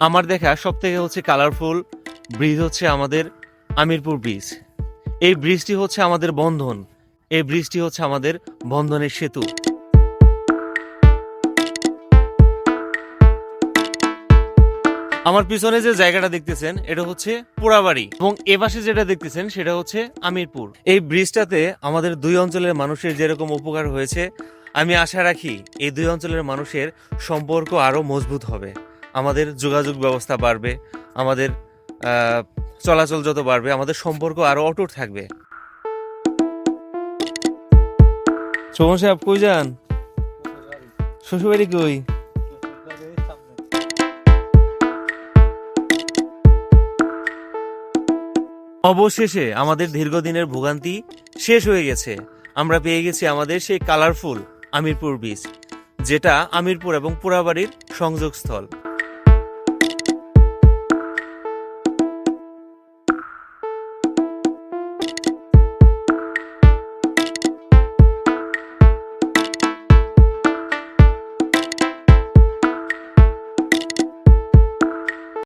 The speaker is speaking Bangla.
আমার দেখা সব থেকে কালারফুল ব্রিজ হচ্ছে আমাদের আমিরপুর ব্রিজ। এই ব্রিজটি হচ্ছে আমাদের বন্ধন, এই ব্রিজটি হচ্ছে আমাদের বন্ধনের সেতু। আমার পিছনে যে জায়গাটা দেখতেছেন এটা হচ্ছে পোড়াবাড়ি, এবং এ পাশে যেটা দেখতেছেন সেটা হচ্ছে আমিরপুর। এই ব্রিজটাতে আমাদের দুই অঞ্চলের মানুষের যেরকম উপকার হয়েছে, আমি আশা রাখি এই দুই অঞ্চলের মানুষের সম্পর্ক আরো মজবুত হবে, আমাদের যোগাযোগ ব্যবস্থা বাড়বে, আমাদের চলাচল যত বাড়বে আমাদের সম্পর্ক আরো অটুট থাকবে। চৌমন সাহেব কই যান? শ্বশুরবাড়ি কই? অবশেষে আমাদের দীর্ঘদিনের ভোগান্তি শেষ হয়ে গেছে। আমরা পেয়ে গেছি আমাদের সেই কালারফুল আমিরপুর ব্রিজ, যেটা আমিরপুর এবং পোড়াবাড়ির সংযোগস্থল।